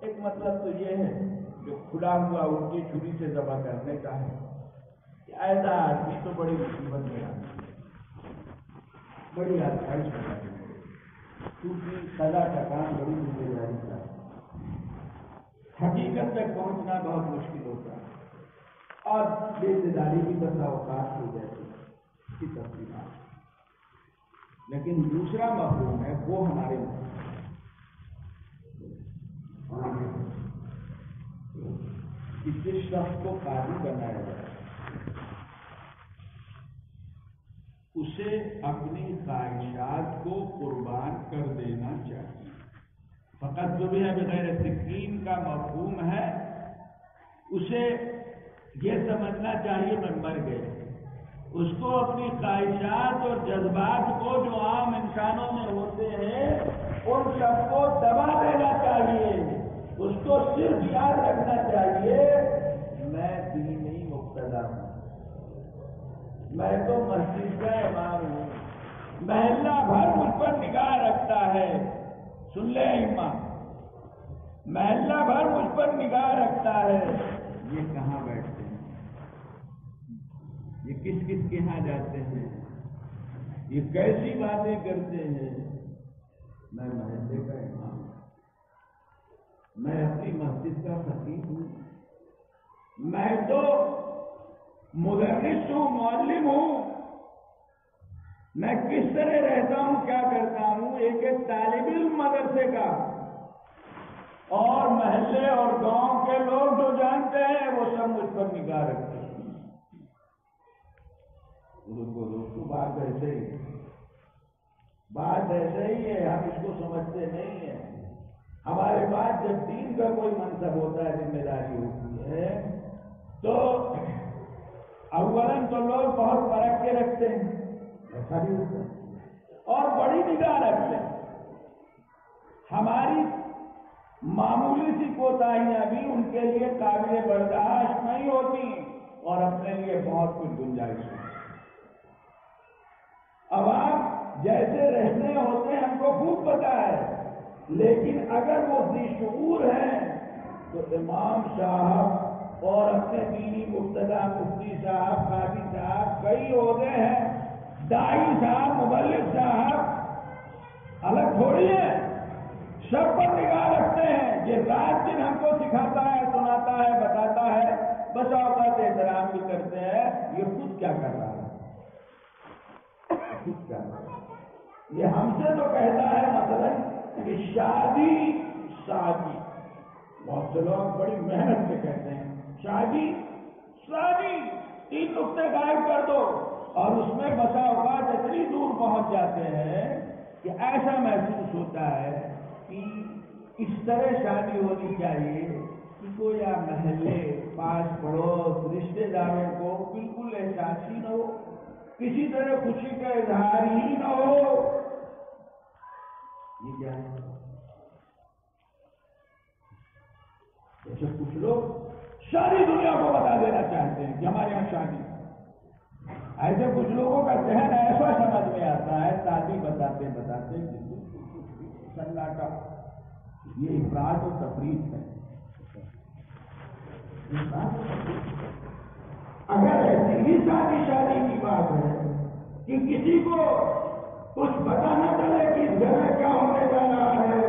ایک مطلب تو یہ ہے جو کھلا ہوا الٹی چھری سے ذبح کرنے کا ہے کہ ایسا آدمی تو بڑی مصیبت میں آتی ہے، بڑی آسائش میں آتی ہے، کیونکہ سزا کا کام بڑی ذمہ داری کا ہے، حقیقت تک پہنچنا بہت مشکل ہوتا ہے، اور بے داری بھی بسا اوقات ہو جاتی ہے اس کی تفصیلات۔ لیکن دوسرا مفہوم ہے وہ ہمارے جس شخص کو قاضی بنایا جائے اس سے اسے اپنی خواہشات کو قربان کر دینا چاہیے۔ فقط جو بھی ہے بغیر سکین کا مفہوم ہے، اسے یہ سمجھنا چاہیے میں مر گیا۔ اس کو اپنی خواہشات اور جذبات کو جو عام انسانوں میں ہوتے ہیں ان سب کو دبا دینا چاہیے۔ اس کو صرف یاد رکھنا چاہیے میں دینی مقتدا ہوں، میں تو مسجد کا امام ہوں، محلہ بھر مجھ پر نگاہ رکھتا ہے۔ سن لے امام، محلہ بھر مجھ پر نگاہ رکھتا ہے۔ یہ کہاں بیٹھتے ہیں؟ یہ کس کس کے ہاں جاتے ہیں؟ یہ کیسی باتیں کرتے ہیں؟ میں محلے کا امام ہوں، میں اپنی مسجد کا خطیب ہوں، میں تو مدرس ہوں، معلم ہوں۔ میں کس طرح رہتا ہوں، کیا کرتا ہوں، ایک طالب علم مدرسے کا، اور محلے اور گاؤں کے لوگ جو جانتے ہیں وہ سب مجھ پر نگاہ رکھتے ہیں۔ دوستوں بات ایسے ہی ہے، ہم اس کو سمجھتے نہیں ہیں۔ ہمارے پاس جب دین کا کوئی منصب ہوتا ہے، ذمہ داری ہوتی ہے، تو اولاً تو لوگ بہت پرکھ کے رکھتے ہیں، ایسا بھی ہوتا ہے، اور بڑی نگاہ رکھتے ہیں۔ ہماری معمولی سی کوتاہیاں بھی ان کے لیے قابل برداشت نہیں ہوتی اور اپنے لیے بہت کچھ گنجائش ہوتی ہے۔ اب آپ جیسے رہتے ہوتے ہیں ہم کو خوب پتا ہے، لیکن اگر وہ ذی شعور ہیں تو امام صاحب اور اپنے دینی مقتدا مفتی صاحب، قاضی صاحب، کئی عہدے ہیں، داعی صاحب، مبلغ صاحب، الگ تھوڑی ہے، سب پر نگاہ رکھتے ہیں۔ یہ رات دن ہم کو سکھاتا ہے، سناتا ہے، بتاتا ہے، بس اوقات احترام بھی کرتے ہیں۔ یہ خود کیا کر رہا ہے؟ خود کیا کر رہا ہے؟ یہ ہم سے تو کہتا ہے مثلاً کہ شادی، بہت سے لوگ بڑی محنت سے کہتے ہیں شادی، تین نقطے غائب کر دو، اور اس میں بسا اوقات اتنی دور پہنچ جاتے ہیں کہ ایسا محسوس ہوتا ہے کہ اس طرح شادی ہونی چاہیے کہ کوئی محلے، پاس پڑوس، رشتے داروں کو بالکل احساس ہی نہ ہو، کسی طرح خوشی کا اظہار ہی نہ ہو۔ یہ کیا ہے؟ جیسے کچھ لوگ ساری دنیا کو بتا دینا چاہتے ہیں کہ ہمارے یہاں شادی، ایسے کچھ لوگوں کا ذہن ایسا سمجھ میں آتا ہے، شادی بتاتے بتاتے سناٹا۔ یہ افراد و تفریط ہے۔ اگر ایسی ہی شادی کی بات ہے کہ کسی کو کچھ پتا نہ چلے کہ اس گھر میں کیا ہونے جا رہا ہے،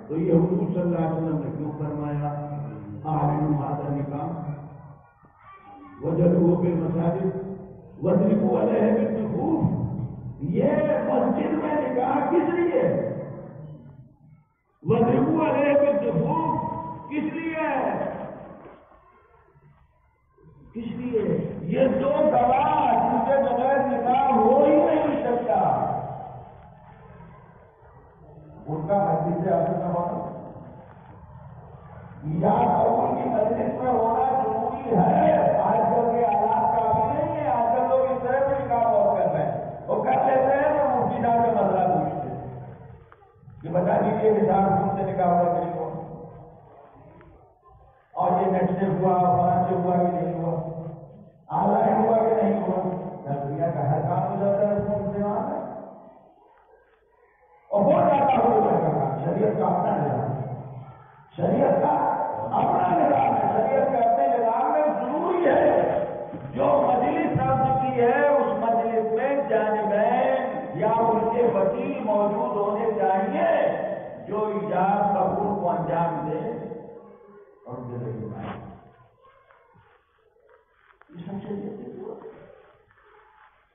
تو یہ حضور صلی اللہ علیہ وسلم نے کیوں فرمایا اعلنوا هذا النکاح وجلوه بالمساجد واضربوا علیہ بالسیوف۔ یہ مسجد میں نکاح کس لیے؟ واضربوا علیہ بالسیوف کس لیے؟ کس لیے؟ یہ دو گواہ جن کے بغیر نکاح ہو ہی نہیں سکتا، ان کا مسجد سے حاصل نہ ہونا یا قبول کی مجلس میں ہونا ضروری ہے۔ آج کل کے حالات کا بھی نہیں ہے، آج کل لوگ اس طرح سے نکاح اور کر رہے ہیں، وہ کر لیتے ہیں تو مفتی صاحب کا مسئلہ پوچھتے ہیں کہ بتا دیجیے حساب خود سے نکاح ہوا کہ نہیں ہوا، اور یہ نیٹ سے ہوا، فلاں سے ہوا کہ نہیں ہوا، آن لائن ہوا کہ نہیں ہوا۔ دنیا کا ہر کام ہو جاتا ہے اس میں انتظام ہے، اور ہو جاتا ہو جائے گا۔ شریعت کا اپنا نظام ہے، شریعت کا اپنا نظام ہے، شریعت کے اپنے نظام میں ضروری ہے جو مجلس نصب کی ہے اس مجلس میں جانبین یا ان کے وکیل موجود ہونے چاہیے جو ایجاب قبول کو انجام دے اور دے۔ یہ سب شریعت کی ضرورت ہے۔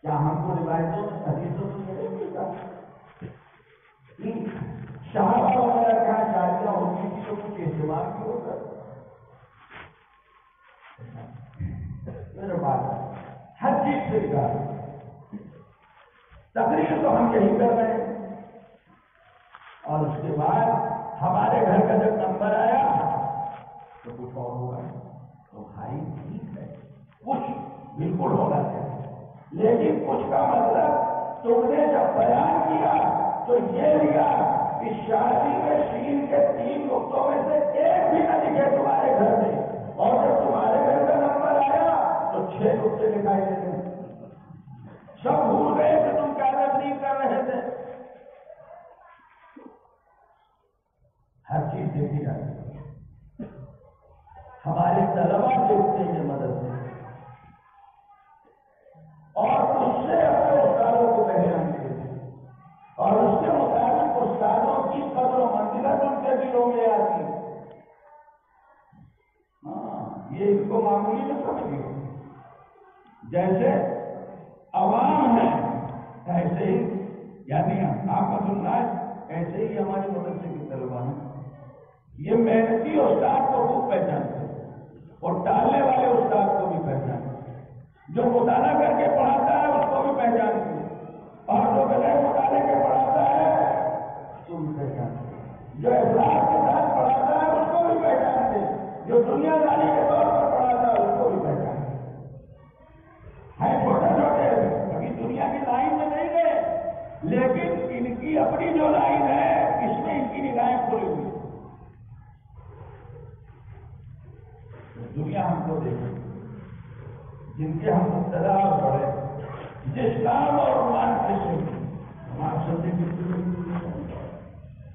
کیا ہم کو روایتوں میں حدیثوں میں نہیں ملتا صحابہ وغیرہ کا شادیاں ہوتی تھی تو کچھ اہتمام بھی ہوتا؟ میرے بات ہر چیز سے تقریر تو ہم یہی کر رہے ہیں، اور اس کے بعد ہمارے گھر کا جب نمبر آیا تو کچھ اور ہوا، تو بھائی ٹھیک ہے کچھ بالکل ہونا چاہیے، لیکن کچھ کا مطلب تم نے جب بیان کیا تو یہ لیا کہ شادی میں شین کے 3 نقطوں میں سے ایک بھی نہ لکھے تمہارے گھر میں، اور جب تمہارے گھر کا نمبر آیا تو 6 نقطے دکھائی دیتے، سب بھول گئے کہ تم کاغذ نہیں کر رہے تھے۔ ہر چیز دیکھی جاتی ہے، ہمارے طلبا دیکھتے ہیں مدد سے، اور اس سے اپنے استادوں کو پہچان دیتے ہیں، اور اس کے مطابق استادوں کی قدر و منزلت ان کے دلوں میں آتی ہے۔ ہاں، یہ ان کو معمولی نہ سمجھیے، جیسے عوام ہے ایسے ہی، یعنی آپ الناس ایسے ہی ہماری مدرسے کی طلبا ہیں، یہ محنتی استاد کو خوب پہچانتے ہیں اور ٹالنے والے استاد کو بھی پہچانتے ہیں، جو مطالعہ کر کے پڑھاتا ہے اس کو بھی پہچانتے ہیں، اور جو بغیر مطالعے کے پڑھاتا ہے اس کو بھی پہچانتے ہیں، جو اخلاق کے ساتھ پڑھاتا ہے اس کو بھی پہچانتے ہیں، جو دنیا داری کے طور پر پڑھاتا ہے اس کو بھی پہچانتے ہیں چھوٹے چھوٹے، ابھی دنیا کی لائن میں نہیں گئے، لیکن ان کی اپنی جو لائن ہے اس میں ان کی نگاہیں کھلی ہوئی، دنیا ہم کو دیکھے، جن کے ہم مبتلا اور بڑے، جس کام اور مان سے ہم آپ سب نے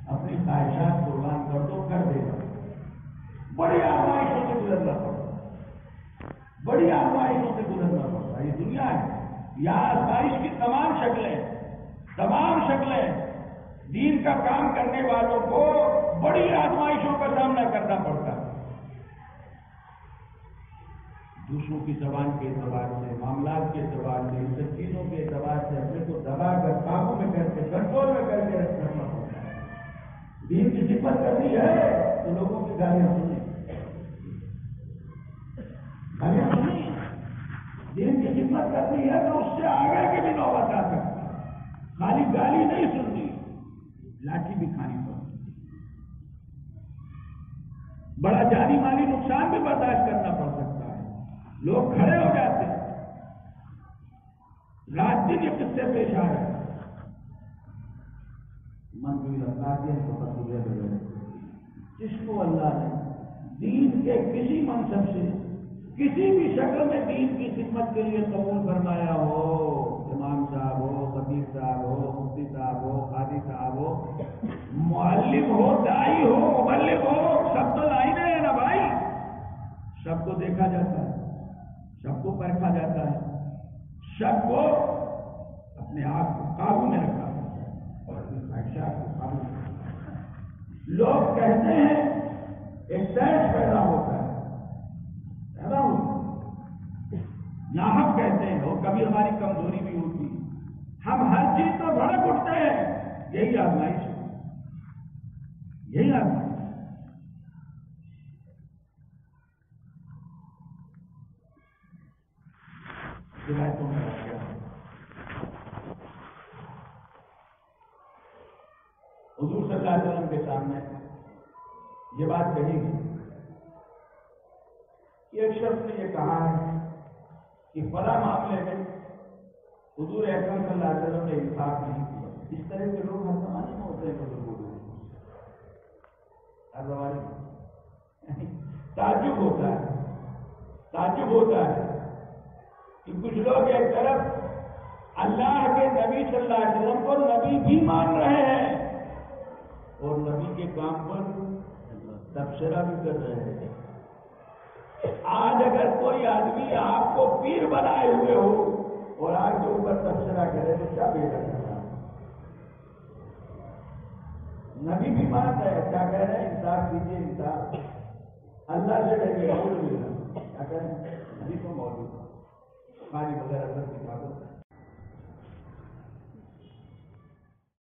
اپنی خواہشات قربان کر دو، کر دے گا، بڑی آزمائشوں سے گزرنا پڑتا، بڑی آزمائشوں سے گزرنا پڑتا، یہ دنیا ہے، یہاں آزمائش کی تمام شکلیں دین کا کام کرنے والوں کو بڑی آزمائشوں کا سامنا کرنا پڑتا ہے، دوسروں کی زبان کے اعتبار سے، معاملات کے اعتبار سے، ان سب چیزوں کے اعتبار سے اپنے کو دبا کر قابو میں کر کے کنٹرول میں کر کے رکھنا پڑتا ہے۔ دین کی خدمت کرنی ہے تو لوگوں کی گالیاں سنیں، دین کی خدمت کرنی ہے تو اس سے آگے کی بھی نوبت آ سکتی ہے، خالی گالی نہیں سننی، لاٹھی بھی کھانی پڑتی، بڑا جانی مالی نقصان بھی برداشت کرنا پڑ سکتا ہے، لوگ کھڑے ہو جاتے ہیں، رات دن یہ قصے پیش آ رہے ہیں، من بھی اللہ کے جس کو اللہ نے دین کے کسی منصب سے کسی بھی شکل میں دین کی خدمت کے لیے قبول فرمایا ہو، امام صاحب ہو، خطیب صاحب ہو، مفتی صاحب ہو، قاضی صاحب ہو، معلم ہو، داعی ہو، مبلغ ہو، سب تو لائن ہے نا بھائی، سب کو دیکھا جاتا ہے، سب کو پرکھا جاتا ہے، سب کو اپنے آپ کو قابو میں رکھا جاتا ہے اور اپنی خواہشات کو قابو میں رکھا جاتا ہے۔ لوگ کہتے ہیں ایک تیش پیدا ہوتا ہے، ناحق کہتے ہیں، اور کبھی ہماری کمزوری بھی ہوتی ہے، ہم ہر چیز پر بھڑک اٹھتے ہیں، یہی آزمائش ہے، یہی آزمائش ہے۔ روایتوں میں واقعہ ہے، حضور صلی اللہ علیہ وسلم کے سامنے یہ بات کہی گئی کہ ایک شخص نے یہ کہا ہے کہ فلاں معاملے میں حضور اکرم صلی اللہ علیہ وسلم نے انصاف نہیں کیا۔ اس طرح کے لوگ ہر زمانے میں ہوتے ہیں، ہر زمانے میں تعجب ہوتا ہے کہ کچھ لوگ ایک طرف اللہ کے نبی صلی اللہ علیہ وسلم کو نبی بھی مان رہے ہیں اور نبی کے کام پر تبصرہ بھی کر رہے ہیں۔ آج اگر کوئی آدمی آپ کو پیر بنائے ہوئے ہو اور آج کے اوپر تبصرہ کرے تو کیا بہتر کرنا؟ نبی بھی مان رہے ہیں، کیا کہہ رہے ہیں؟ انصاف کیجیے، انصاف اللہ سے ڈریے، کیا کریں؟ نبی تو موجود قاری وغیرہ سب کتابوں